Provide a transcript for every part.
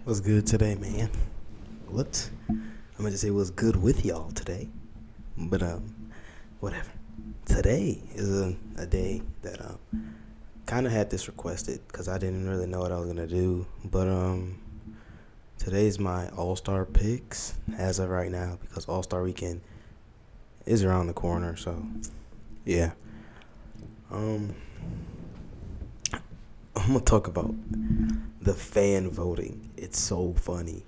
What's good today, man? What? I'm gonna just say what's good with y'all today. But whatever. Today is a day that kind of had this requested because I didn't really know what I was gonna do. But today's my All Star picks as of right now because All Star Weekend is around the corner. So yeah. Um, I'm gonna talk about the fan voting. It's so funny.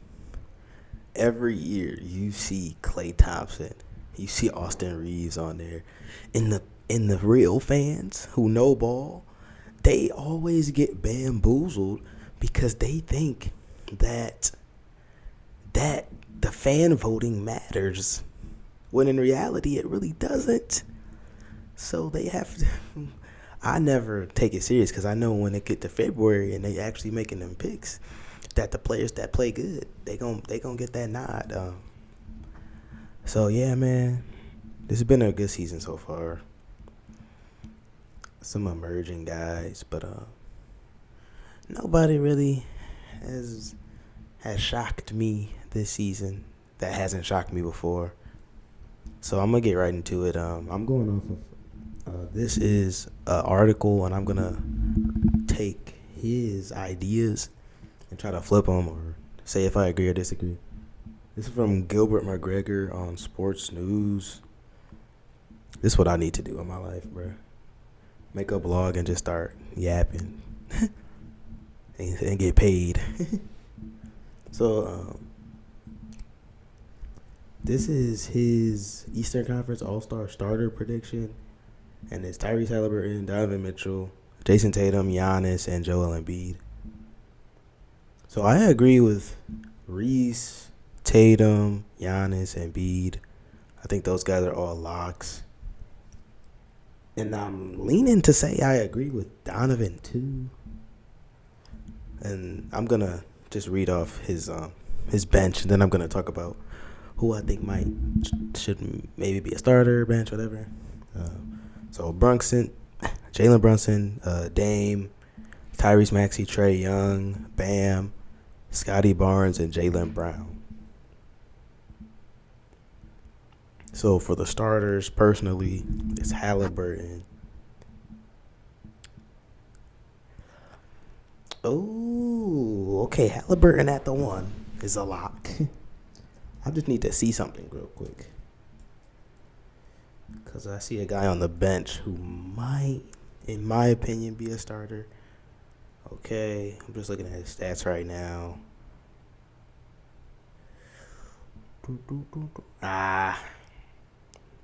Every year you see Klay Thompson, you see Austin Reeves on there, and the real fans who know ball, they always get bamboozled because they think that that the fan voting matters when in reality it really doesn't. So they have to. I never take it serious because I know when it get to February and they actually making them picks, that the players that play good, they gonna get that nod. So yeah, man, this has been a good season so far. Some emerging guys, but nobody really has has shocked me this season that hasn't shocked me before. So I'm gonna get right into it. I'm going off of this is an article, and I'm gonna take his ideas and try to flip them or say if I agree or disagree. This is from Gilbert McGregor on Sports News. This is what I need to do in my life, bro. Make a blog and just start yapping and get paid. So this is his Eastern Conference All-Star starter prediction, and it's Tyrese Halliburton, Donovan Mitchell, Jason Tatum, Giannis, and Joel Embiid. So I agree with Reese, Tatum, Giannis, and Embiid. I think those guys are all locks. And I'm leaning to say I agree with Donovan too. And I'm gonna just read off his bench, and then I'm gonna talk about who I think might should maybe be a starter, bench, whatever. So Brunson, Jalen Brunson, Dame, Tyrese Maxey, Trey Young, Bam, Scotty Barnes, and Jalen Brown. So for the starters, personally, it's Halliburton. Oh, okay. Halliburton at the one is a lock. I just need to see something real quick. Because I see a guy on the bench who might, in my opinion, be a starter. Okay, I'm just looking at his stats right now. Ah,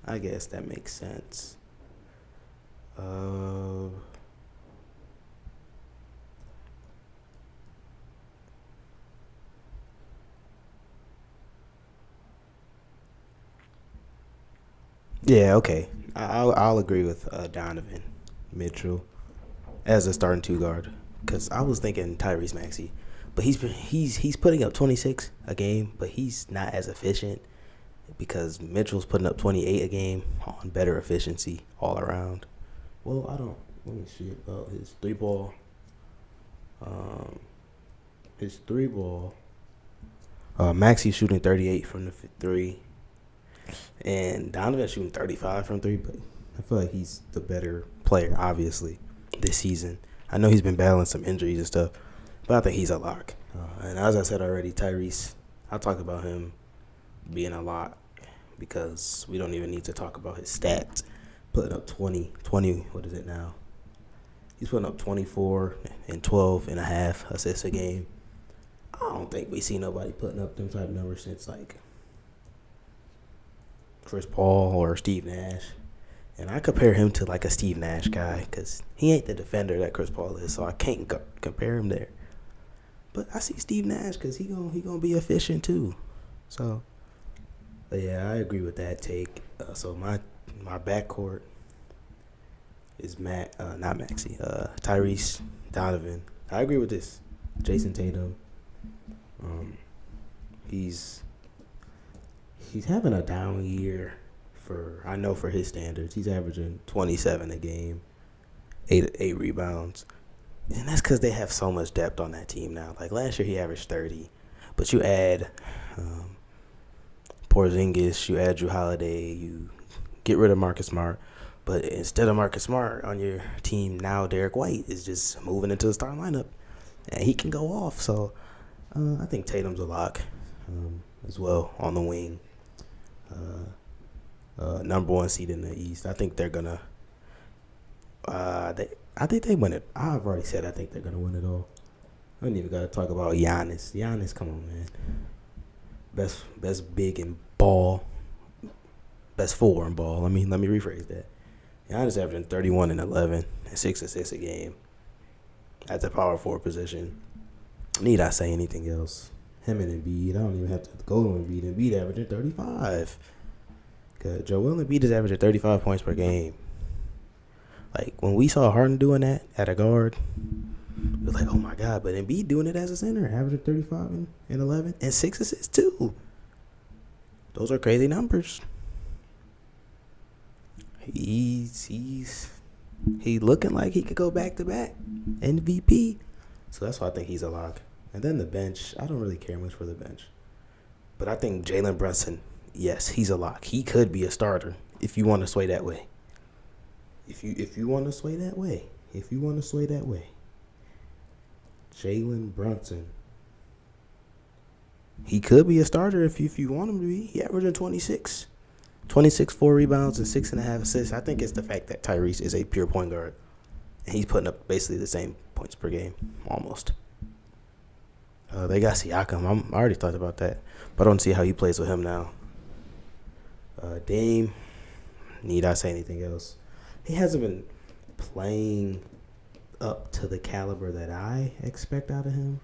I guess that makes sense. Uh, yeah, okay. I'll agree with Donovan Mitchell as a starting two guard because I was thinking Tyrese Maxey, but he's putting up 26 a game, but he's not as efficient because Mitchell's putting up 28 a game on better efficiency all around. Well, I don't. Let me see about his three ball. Um, his three ball. Maxey shooting 38 from the three, and Donovan shooting 35 from three. But I feel like he's the better player, obviously, this season. I know he's been battling some injuries and stuff, but I think he's a lock. And as I said already, Tyrese, I'll talk about him being a lock because we don't even need to talk about his stats. Putting up 20, what is it now? He's putting up 24 and 12 and a half assists a game. I don't think we see nobody putting up them type of numbers since like Chris Paul or Steve Nash. And I compare him to like a Steve Nash guy because he ain't the defender that Chris Paul is, so I can't compare him there. But I see Steve Nash because he gonna be efficient too. So, but yeah, I agree with that take. So my backcourt is not Maxey, Tyrese, Donovan. I agree with this. Jason Tatum. He's having a down year for his standards. He's averaging 27 a game, eight rebounds, and that's because they have so much depth on that team now. Like last year, he averaged 30. But you add um, Porzingis, you add Drew Holiday, you get rid of Marcus Smart. But instead of Marcus Smart on your team, now Derek White is just moving into the starting lineup. And he can go off. So I think Tatum's a lock as well on the wing. Number one seed in the East. I think they're gonna. I think they win it. I've already said I think they're gonna win it all. I don't even gotta talk about Giannis. Giannis, come on, man. Best big in ball. Best four in ball. Let me rephrase that. Giannis averaging 31 and 11 and 6 assists a game at the power forward position. Need I say anything else? Him and Embiid. I don't even have to go to Embiid. Embiid averaging 35. Cause Joel Embiid is averaging 35 points per game. Like when we saw Harden doing that at a guard, we was like, oh my god! But Embiid doing it as a center, averaging 35 and 11 and 6 assists too. Those are crazy numbers. He's looking like he could go back to back MVP. So that's why I think he's a lock. And then the bench, I don't really care much for the bench. But I think Jalen Brunson, yes, he's a lock. He could be a starter if you want to sway that way. If you want to sway that way. Jalen Brunson. He could be a starter if you want him to be. He averaging 26. 26, 4 rebounds, and 6.5 assists. I think it's the fact that Tyrese is a pure point guard. And he's putting up basically the same points per game, almost. They got Siakam. I already thought about that. But I don't see how he plays with him now. Dame, need I say anything else? He hasn't been playing up to the caliber that I expect out of him.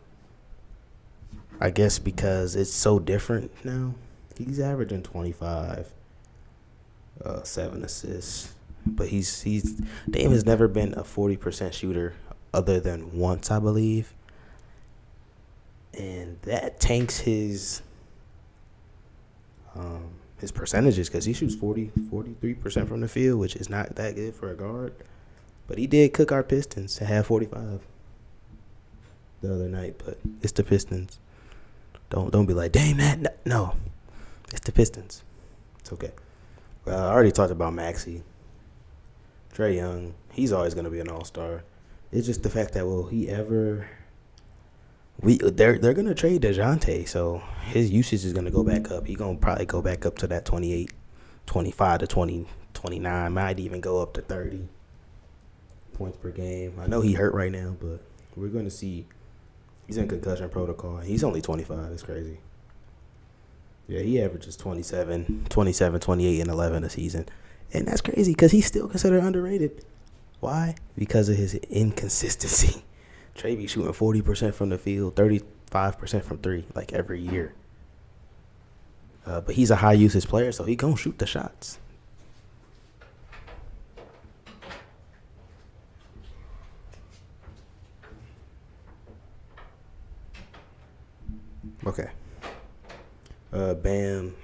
I guess because it's so different now. He's averaging 25, 7 assists. But Dame has never been a 40% shooter other than once, I believe. And that tanks his percentages because he shoots 43% from the field, which is not that good for a guard. But he did cook our Pistons to have 45 the other night. But it's the Pistons. Don't be like, dang that. No, it's the Pistons. It's okay. Well, I already talked about Maxey. Trae Young, he's always going to be an all-star. It's just the fact that, will he ever... They're going to trade DeJounte, so his usage is going to go back up. He's going to probably go back up to that 28, 25 to 20, 29. Might even go up to 30 points per game. I know he hurt right now, but we're going to see. He's in concussion protocol. He's only 25. It's crazy. Yeah, he averages 27, 28, and 11 a season. And that's crazy because he's still considered underrated. Why? Because of his inconsistency. Trae be shooting 40% from the field, 35% from three, like every year. But he's a high-usage player, so he going to shoot the shots. Okay. Bam.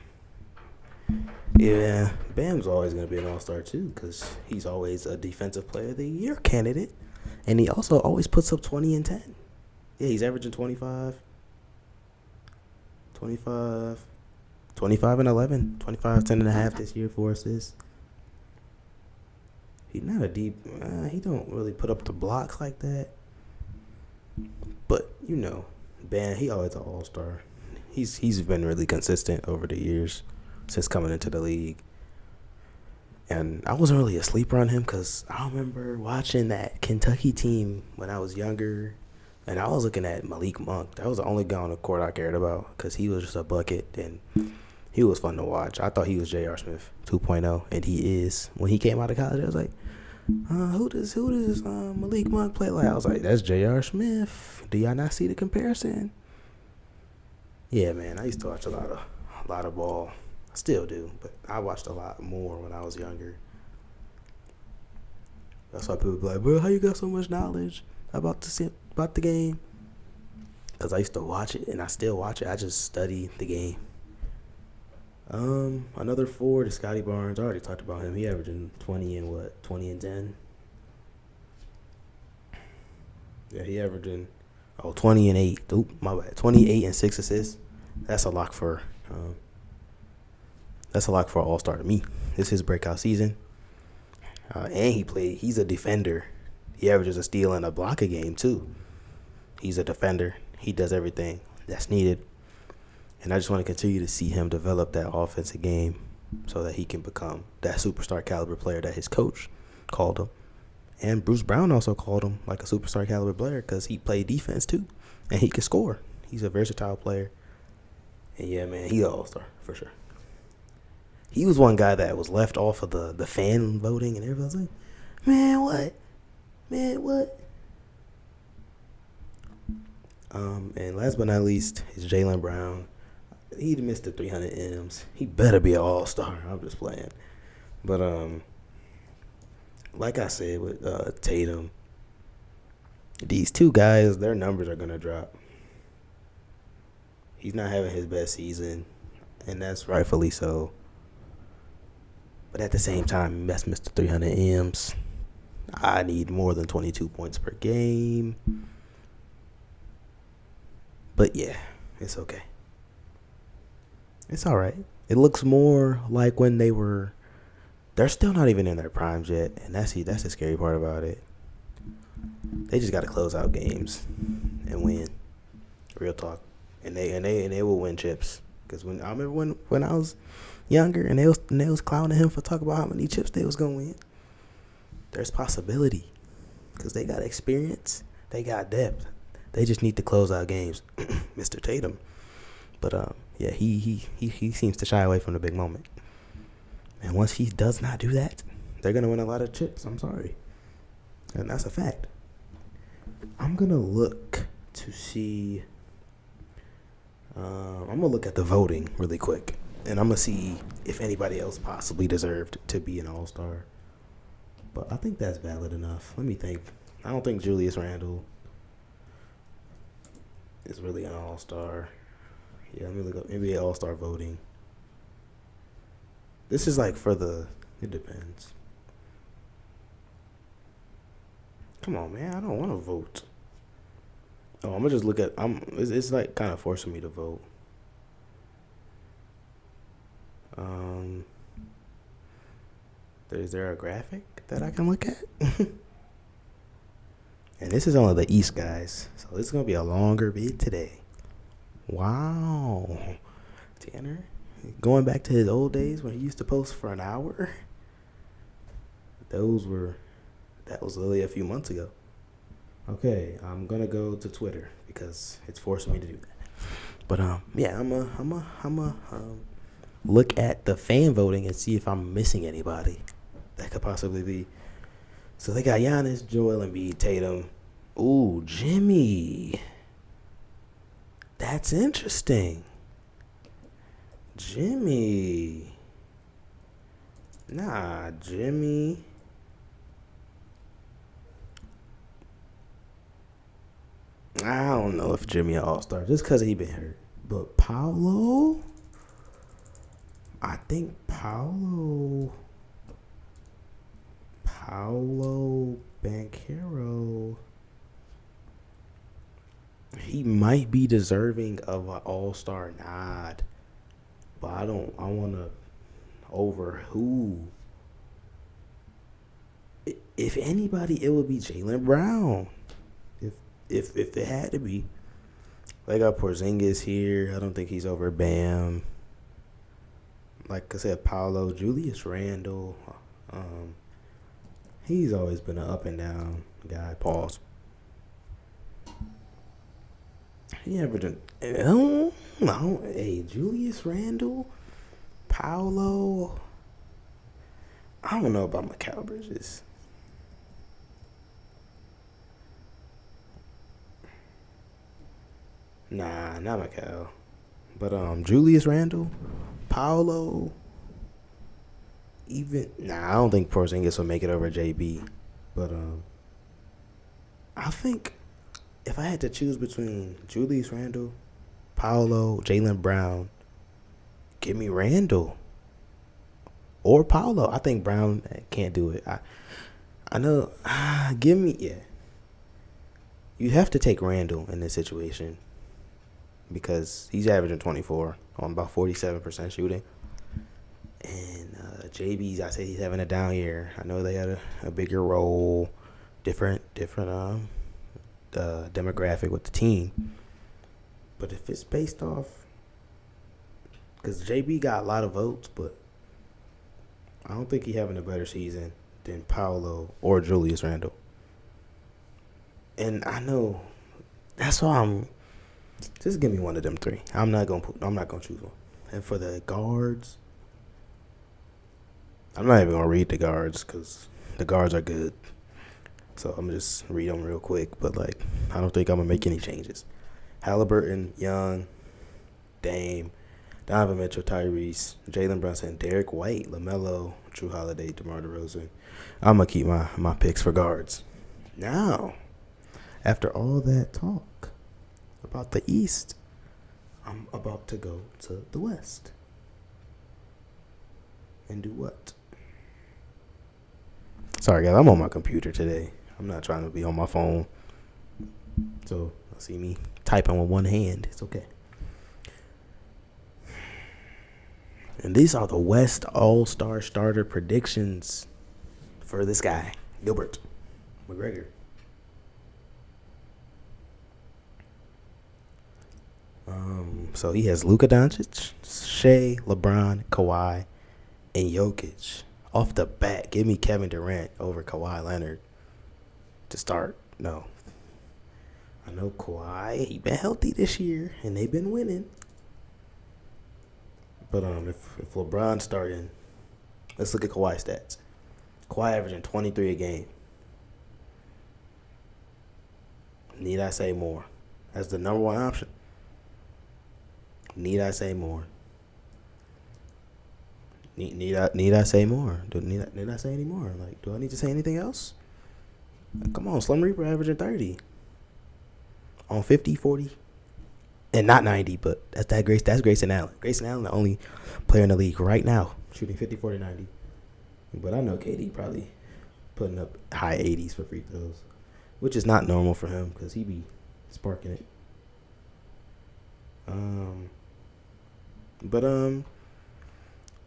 Yeah, Bam's always going to be an all-star, too, because he's always a Defensive Player of the Year candidate. And he also always puts up 20 and 10. Yeah, he's averaging 25 and 11. 25, 10 and a half this year, 4 assists. He's not a deep... he don't really put up the blocks like that. But, Bam, he always an all-star. He's been really consistent over the years since coming into the league. And I wasn't really a sleeper on him because I remember watching that Kentucky team when I was younger. And I was looking at Malik Monk. That was the only guy on the court I cared about because he was just a bucket. And he was fun to watch. I thought he was J.R. Smith 2.0. And he is. When he came out of college, I was like, who does Malik Monk play like? I was like, that's J.R. Smith. Do y'all not see the comparison? Yeah, man. I used to watch a lot of ball. I still do, but I watched a lot more when I was younger. That's why people be like, bro, how you got so much knowledge about the game? Because I used to watch it, and I still watch it. I just study the game. Another forward is Scotty Barnes. I already talked about him. He averaging 20 and 10? Yeah, he averaging Oh, 20 and 8. Oop, my bad. 28 and 6 assists. That's a lock for um, that's a lock for All Star to me. This is his breakout season, and he's a defender. He averages a steal and a block a game too. He's a defender. He does everything that's needed, and I just want to continue to see him develop that offensive game so that he can become that superstar caliber player that his coach called him. And Bruce Brown also called him like a superstar caliber player because he played defense too, and he can score. He's a versatile player. And yeah, man, he's an all-star for sure. He was one guy that was left off of the fan voting, and everyone was like, man, what? Man, what? And last but not least is Jaylen Brown. He missed the 300 M's. He better be an all-star. I'm just playing. But, like I said with Tatum, these two guys, their numbers are going to drop. He's not having his best season, and that's rightfully so. But at the same time, that's Mr. 300 M's. I need more than 22 points per game. But yeah, it's okay. It's all right. It looks more like when they're still not even in their primes yet, and that's the scary part about it. They just got to close out games and win. Real talk. And they will win chips. Because I remember when I was younger and they was clowning him for talking about how many chips they was gonna win. There's possibility because they got experience, they got depth. They just need to close out games, Mr. Tatum. But yeah, he seems to shy away from the big moment. And once he does not do that, they're gonna win a lot of chips. I'm sorry, and that's a fact. I'm gonna look to see. I'm gonna look at the voting really quick, and I'm gonna see if anybody else possibly deserved to be an all-star. But I think that's valid enough. Let me think. I don't think Julius Randle is really an all-star. Yeah, let me look up NBA all-star voting. This is like it depends. Come on, man. I don't want to vote. Oh, I'm gonna just look at. It's like kind of forcing me to vote. Is there a graphic that I can look at? And this is only the East, guys. So this is gonna be a longer vid today. Wow, Tanner, going back to his old days when he used to post for an hour. That was literally a few months ago. Okay, I'm gonna go to Twitter because it's forcing me to do that. But yeah, I'm look at the fan voting and see if I'm missing anybody that could possibly be. So they got Giannis, Joel Embiid, Tatum. Ooh, Jimmy. That's interesting. Jimmy. Nah, Jimmy. I don't know if Jimmy an all-star just because he been hurt. But Paolo? I think Paolo Banchero, he might be deserving of an all-star nod. But I want to over who. If anybody, it would be Jaylen Brown. If it had to be. They got Porzingis here. I don't think he's over Bam. Like I said, Paolo, Julius Randle. He's always been an up and down guy. Pause. He ever done? No. Hey, Julius Randle, Paolo. I don't know about Mikal Bridges. Nah, not Mikal. But Julius Randle, Paolo. I don't think Porzingis will make it over JB. But I think if I had to choose between Julius Randle, Paolo, Jaylen Brown, give me Randle or Paolo. I think Brown can't do it. I know. Give me You have to take Randall in this situation because he's averaging 24 on about 47% shooting. And JB's, I say he's having a down year. I know they had a bigger role, different demographic with the team. But if it's based off, because JB got a lot of votes, but I don't think he's having a better season than Paolo or Julius Randle. And I know that's why I'm. Just give me one of them three. I'm not gonna choose one. And for the guards, I'm not even gonna read the guards because the guards are good. So I'm just read them real quick. But like, I don't think I'm gonna make any changes. Halliburton, Young, Dame, Donovan Mitchell, Tyrese, Jalen Brunson, Derek White, LaMelo, Drew Holiday, DeMar DeRozan. I'm gonna keep my picks for guards. Now, after all that talk about the East, I'm about to go to the West. And do what? Sorry, guys, I'm on my computer today. I'm not trying to be on my phone. So, you'll see me typing with one hand. It's okay. And these are the West All-Star starter predictions for this guy, Gilbert McGregor. So he has Luka Doncic, Shea, LeBron, Kawhi, and Jokic. Off the bat, give me Kevin Durant over Kawhi Leonard to start. No. I know Kawhi, he been healthy this year, and they've been winning. But if LeBron's starting, let's look at Kawhi stats. Kawhi averaging 23 a game. Need I say more? That's the number one option. Need I say more? Need I say more? Need I say any more? Like, do I need to say anything else? Like, come on, Slim Reaper averaging 30 on 50, 40, and not 90, but that's Grayson Allen. Grayson Allen, the only player in the league right now shooting 50, 40, 90. But I know KD probably putting up high 80s for free throws, which is not normal for him because he be sparking it.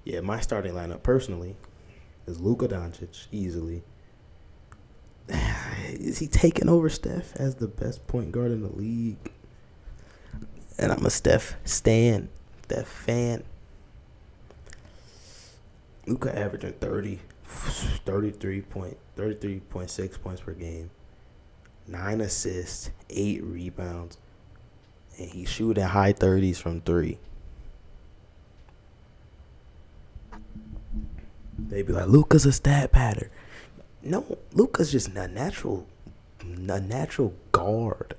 Yeah, my starting lineup personally is Luka Doncic easily. Is he taking over Steph as the best point guard in the league? And I'm a Steph fan. Luka averaging 33.6 points per game, 9 assists, 8 rebounds, and he's shooting high 30s from 3. They be like, Luka's a stat pattern. No, Luka's just a natural guard.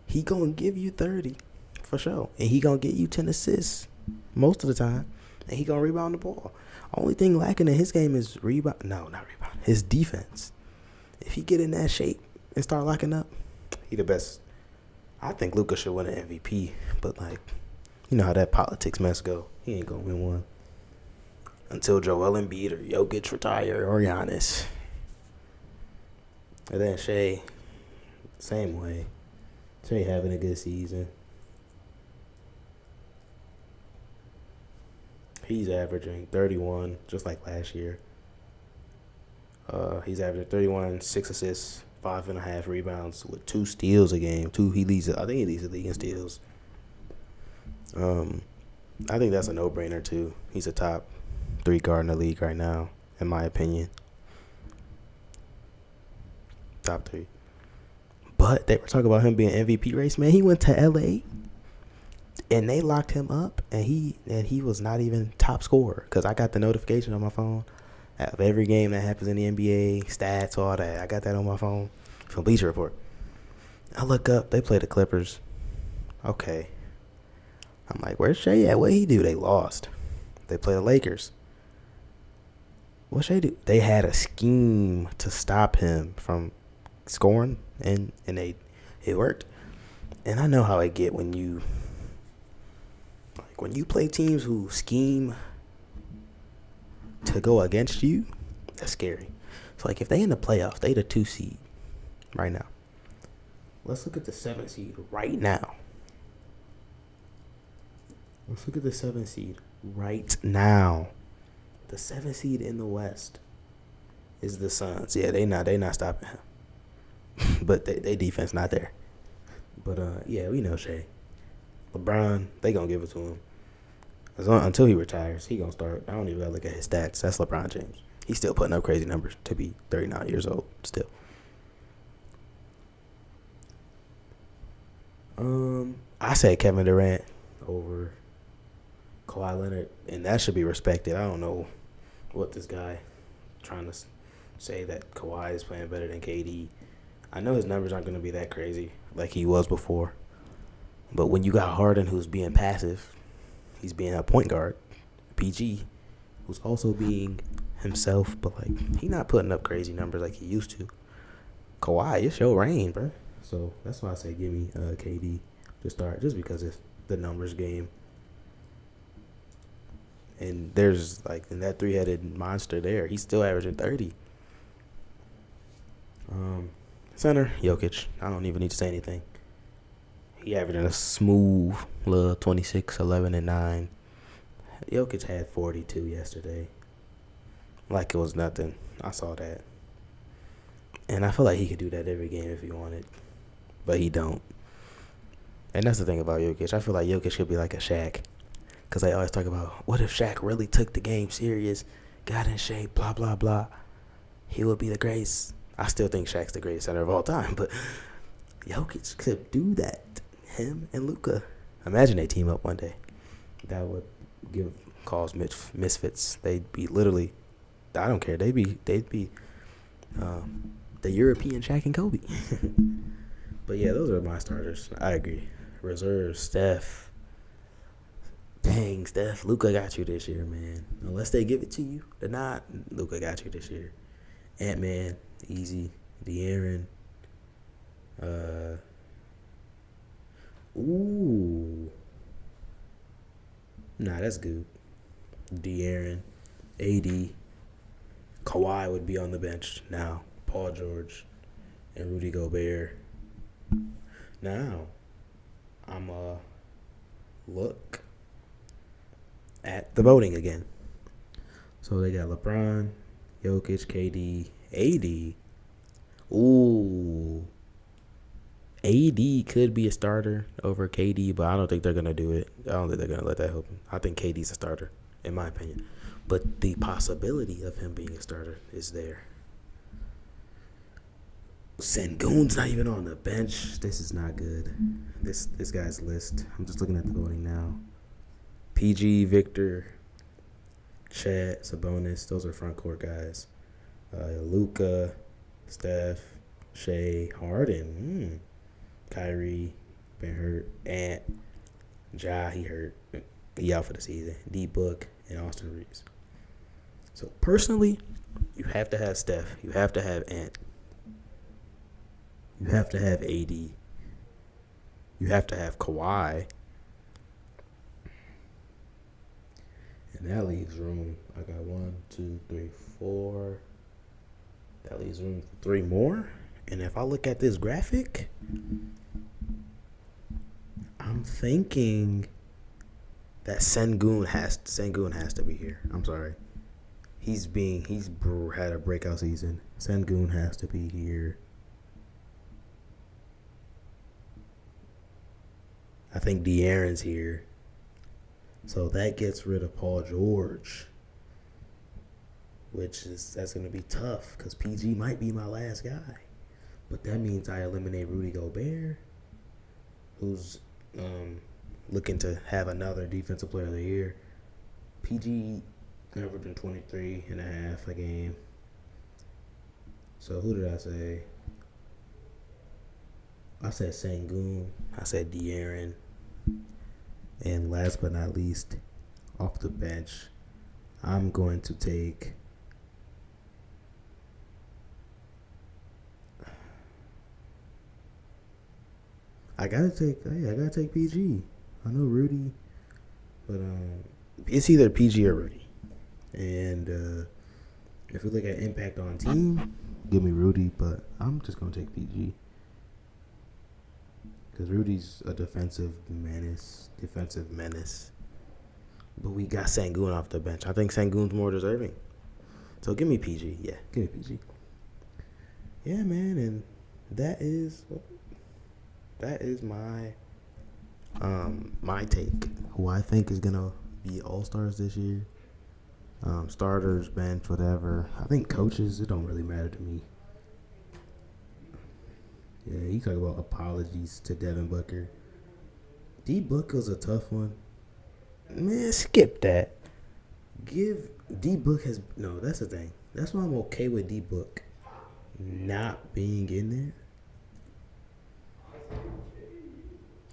He gonna give you 30 for sure, and he gonna get you 10 assists most of the time, and he gonna rebound the ball. Only thing lacking in his game is rebound. No, not rebound. His defense. If he get in that shape and start locking up, he the best. I think Luka should win an MVP, but like, you know how that politics mess go. He ain't gonna win one until Joel Embiid or Jokic retire or Giannis. And then Shea, same way. Shea having a good season. He's averaging 31, just like last year. He's averaging 31, 6 assists, 5.5 rebounds with 2 steals a game. I think he leads the league in steals. I think that's a no-brainer too. He's a top 3 guard in the league right now, in my opinion. Top 3. But they were talking about him being MVP race, man. He went to LA and they locked him up, and he was not even top scorer because I got the notification on my phone of every game that happens in the NBA, stats, all that. I got that on my phone from Bleacher Report. I look up, they play the Clippers. Okay. I'm like, where's Shea at? What he do? They lost. They play the Lakers. What Shea do? They had a scheme to stop him from scoring, and it worked. And I know how I get when you play teams who scheme to go against you. That's scary. So like if they in the playoffs, they the 2 seed right now. Let's look at the 7th seed right now. Let's look at the 7th seed right now. The 7th seed in the West is the Suns. Yeah, they not stopping him. But they defense not there. But yeah, we know Shea. LeBron, they gonna give it to him. Until he retires, he gonna start. I don't even gotta look at his stats. That's LeBron James. He's still putting up crazy numbers to be 39 years old still. I said Kevin Durant over Kawhi Leonard, and that should be respected. I don't know what this guy trying to say that Kawhi is playing better than KD. I know his numbers aren't going to be that crazy like he was before, but when you got Harden who's being passive, he's being a point guard, PG, who's also being himself, but like he not putting up crazy numbers like he used to. Kawhi, it's your reign, bro. So that's why I say give me KD to start, just because it's the numbers game. And there's like in that 3-headed monster there, he's still averaging 30. Center, Jokic. I don't even need to say anything. He averaging a smooth little 26, 11, and 9. Jokic had 42 yesterday. Like it was nothing. I saw that. And I feel like he could do that every game if he wanted. But he don't. And that's the thing about Jokic. I feel like Jokic could be like a Shaq. Because they always talk about, what if Shaq really took the game serious, got in shape, blah, blah, blah. He would be the greatest. I still think Shaq's the greatest center of all time. But Jokic could do that. Him and Luka. Imagine they team up one day. That would cause misfits. They'd be literally, I don't care. They'd be the European Shaq and Kobe. But yeah, those are my starters. I agree. Reserves, Steph. Dang, Steph. Luka got you this year, man. Unless they give it to you, they're not. Luka got you this year. Ant-Man, easy. De'Aaron. Ooh. Nah, that's good. De'Aaron. AD. Kawhi would be on the bench now. Paul George and Rudy Gobert. Now, I'm look at the voting again. So they got LeBron, Jokic, KD, AD. Ooh. AD could be a starter over KD, but I don't think they're going to do it. I don't think they're going to let that happen. I think KD's a starter, in my opinion. But the possibility of him being a starter is there. Sengun's not even on the bench. This is not good. This guy's list. I'm just looking at the voting now. PG, Victor, Chat, Sabonis. Those are front court guys. Luka, Steph, Shea, Harden, Kyrie, been hurt. Ant, Ja, he hurt. He out for the season. D-Book, and Austin Reeves. So personally, you have to have Steph. You have to have Ant. You have to have AD. You have to have Kawhi. And that leaves room. I got 1, 2, 3, 4. That leaves room for 3 more. And if I look at this graphic, I'm thinking that Sengun has to be here. I'm sorry. He's had a breakout season. Sengun has to be here. I think De'Aaron's here. So that gets rid of Paul George. That's going to be tough because PG might be my last guy. But that means I eliminate Rudy Gobert, who's looking to have another Defensive Player of the Year. PG averaging 23 and a half a game. So who did I say? I said Sengun. I said De'Aaron. And last but not least, off the bench, I'm going to take I gotta take PG. I know Rudy, but it's either PG or Rudy. And if we look at impact on team, give me Rudy, but I'm just gonna take PG. because Rudy's a defensive menace. But we got Sangoon off the bench. I think Sangoon's more deserving. So give me PG. Yeah, give me PG. Yeah, man, and that is my take. Who I think is gonna be all stars this year. Starters, bench, whatever. I think coaches, it don't really matter to me. Yeah, he talk about apologies to Devin Booker. D Book was a tough one. Man, skip that. Give D Book has no. That's the thing. That's why I'm okay with D Book not being in there,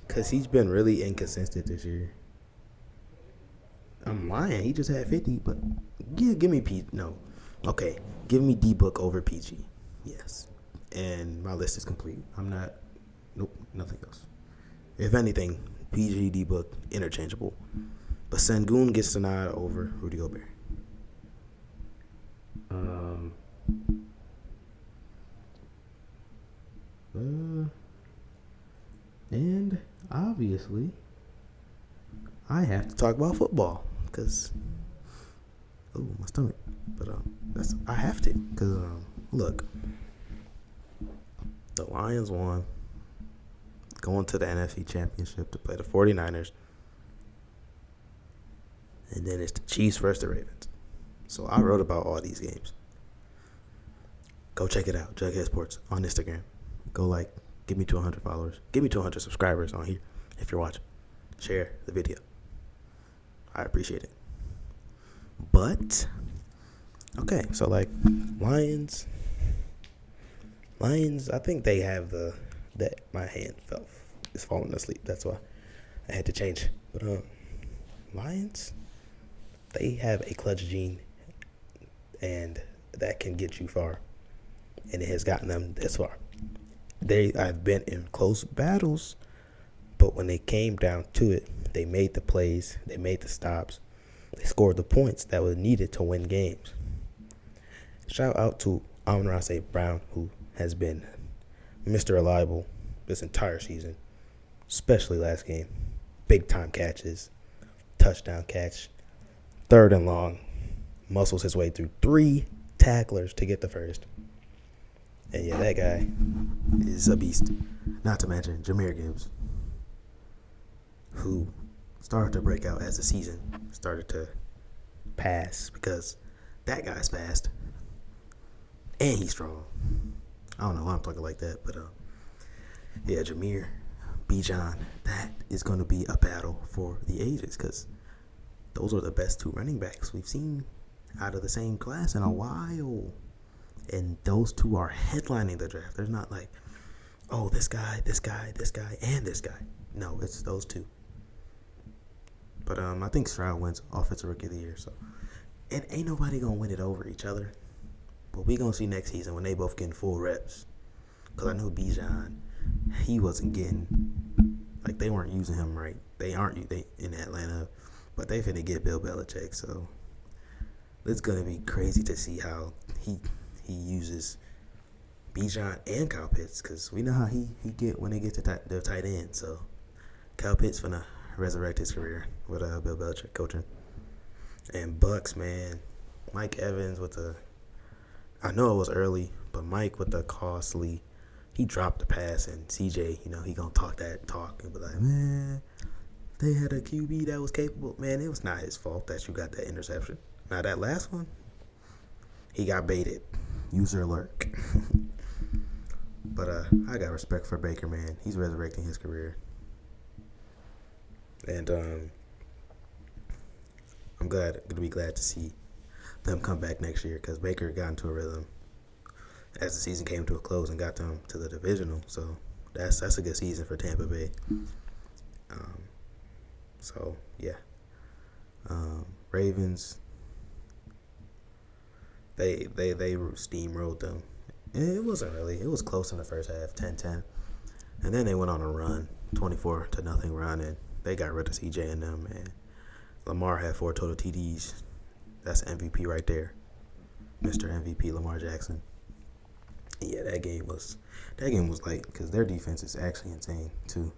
cause he's been really inconsistent this year. I'm lying. He just had 50, but yeah, give me P. No, okay, give me D Book over PG. Yes, and my list is complete. I'm not. Nope, nothing else. If anything, PG D Book interchangeable. But Sengun gets the nod over Rudy Gobert. And obviously, I have to talk about football because, my stomach. But I have to because look, the Lions won, going to the NFC Championship to play the 49ers. And then it's the Chiefs versus the Ravens. So I wrote about all these games. Go check it out. Jughead Sports on Instagram. Go give me 200 followers. Give me 200 subscribers on here if you're watching. Share the video. I appreciate it. But, okay, so Lions, I think they have that my hand is falling asleep. That's why I had to change. But Lions, they have a clutch gene, and that can get you far, and it has gotten them this far. I've been in close battles, but when they came down to it, they made the plays, they made the stops, they scored the points that were needed to win games. Shout out to Amon-Ra St. Brown, who has been Mr. Reliable this entire season, especially last game. Big time catches, touchdown catch, 3rd and long, muscles his way through 3 tacklers to get the first. And yeah, that guy is a beast. Not to mention Jahmyr Gibbs, who started to break out as the season started to pass, because that guy's fast and he's strong. I don't know why I'm talking like that, but yeah, Jahmyr, Bijan, that is going to be a battle for the ages, because those are the best 2 running backs we've seen out of the same class in a while. And those 2 are headlining the draft. There's not this guy, and this guy. No, it's those 2. But I think Stroud wins Offensive Rookie of the Year. So, and ain't nobody going to win it over each other. But we going to see next season when they both getting full reps. Because I know Bijan, he wasn't getting, they weren't using him right. They in Atlanta, but they finna get Bill Belichick. So it's going to be crazy to see how he uses Bijan and Kyle Pitts, because we know how he get when they get to the tight end. So Kyle Pitts finna resurrect his career with Bill Belichick coaching. And Bucks, man, Mike Evans I know it was early, but Mike with the costly, he dropped the pass, and CJ, he gonna talk that talk and be like, man, they had a QB that was capable. Man, it was not his fault that you got that interception. Now that last one, he got baited. User alert. But I got respect for Baker, man. He's resurrecting his career. And I'm gonna be glad to see them come back next year, because Baker got into a rhythm as the season came to a close and got them to the divisional. So that's a good season for Tampa Bay. So yeah, Ravens, they steamrolled them. It wasn't really. It was close in the first half, 10-10. And then they went on a run, 24-0 run, and they got rid of CJ and them, man. Lamar had 4 total TDs. That's MVP right there. Mr. MVP Lamar Jackson. Yeah, that game was like because their defense is actually insane too.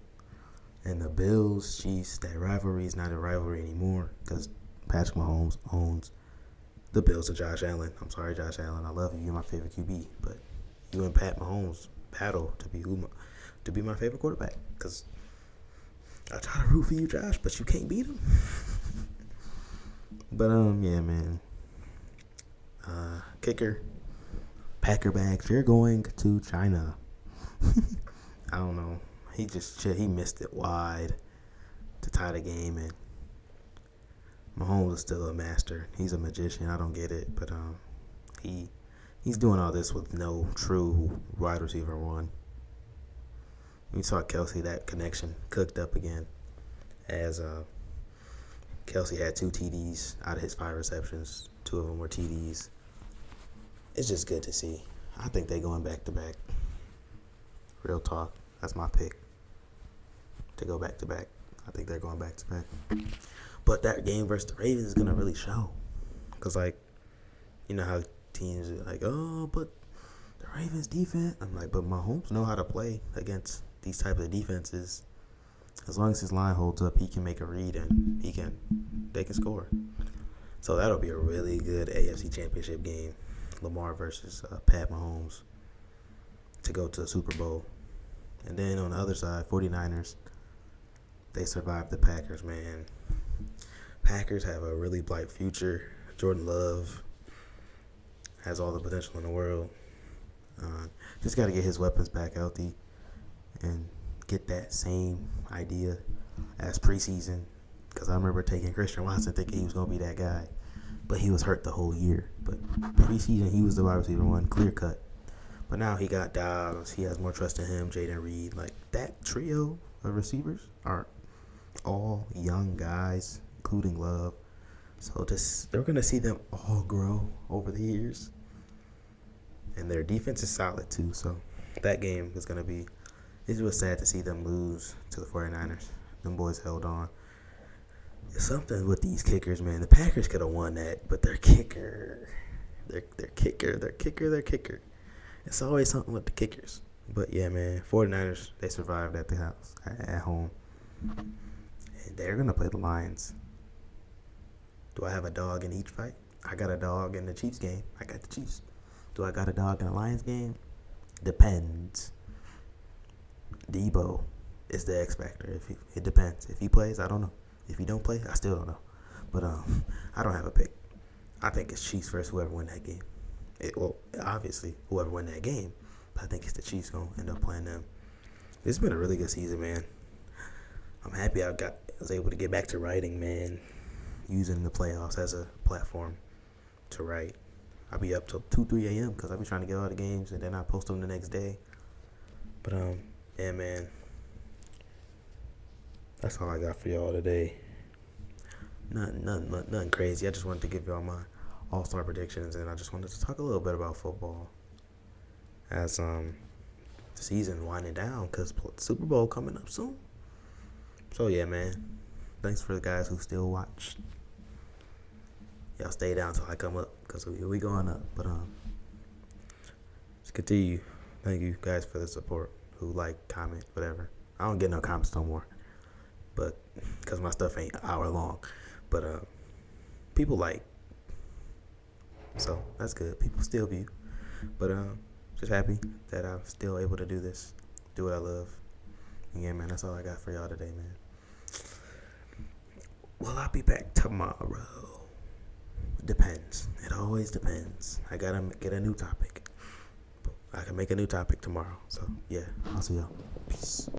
And the Bills, Chiefs, that rivalry is not a rivalry anymore because Patrick Mahomes owns the Bills of Josh Allen. I'm sorry, Josh Allen. I love you. You're my favorite QB, but you and Pat Mahomes battle to be my favorite quarterback. Because I try to root for you, Josh, but you can't beat him. But yeah, man. Kicker, Packer bags. You're going to China. I don't know. He missed it wide to tie the game, and Mahomes is still a master. He's a magician. I don't get it, but he's doing all this with no true wide receiver one. We saw Kelsey, that connection cooked up again, as Kelsey had 2 TDs out of his 5 receptions. 2 of them were TDs. It's just good to see. I think they're going back to back. Real talk. That's my pick to go back to back. I think they're going back to back. But that game versus the Ravens is going to really show. Because, like, you know how teams are like, oh, but the Ravens defense. I'm like, but Mahomes know how to play against these types of defenses. As long as his line holds up, he can make a read and they can score. So that'll be a really good AFC Championship game. Lamar versus Pat Mahomes to go to the Super Bowl. And then on the other side, 49ers, they survived the Packers, man. Packers have a really bright future. Jordan Love has all the potential in the world. Just got to get his weapons back healthy and get that same idea as preseason. Because I remember taking Christian Watson thinking he was going to be that guy. But he was hurt the whole year. But preseason, he was the wide receiver one, clear cut. But now he got Dobbs. He has more trust in him, Jaden Reed. Like, that trio of receivers are all young guys, including Love. So they're going to see them all grow over the years. And their defense is solid, too. So that game is going to be – it was sad to see them lose to the 49ers. Them boys held on. It's something with these kickers, man. The Packers could have won that, but their kicker. It's always something with the kickers. But, yeah, man, 49ers, they survived at the house, at home. And they're going to play the Lions. Do I have a dog in each fight? I got a dog in the Chiefs game. I got the Chiefs. Do I got a dog in the Lions game? Depends. Debo is the X factor. It depends. If he plays, I don't know. If he don't play, I still don't know. But I don't have a pick. I think it's Chiefs versus whoever win that game. Obviously, whoever win that game. But I think it's the Chiefs going to end up playing them. It's been a really good season, man. I'm happy I was able to get back to writing, man. Using the playoffs as a platform to write. I'll be up till 2, 3 a.m. because I'll be trying to get all the games and then I post them the next day. But, yeah, man. That's all I got for y'all today. Nothing crazy. I just wanted to give y'all my all-star predictions, and I just wanted to talk a little bit about football as the season winding down because Super Bowl coming up soon. So yeah, man. Thanks for the guys who still watch. Y'all stay down till I come up because we going up. But just continue. Thank you guys for the support. Who like, comment, whatever. I don't get no comments no more. But because my stuff ain't an hour long, but people like, so that's good. People still view, but just happy that I'm still able to do this, do what I love. And yeah, man, that's all I got for y'all today, man. Will I be back tomorrow? Depends. It always depends. I gotta get a new topic. I can make a new topic tomorrow. So yeah, I'll see y'all. Peace.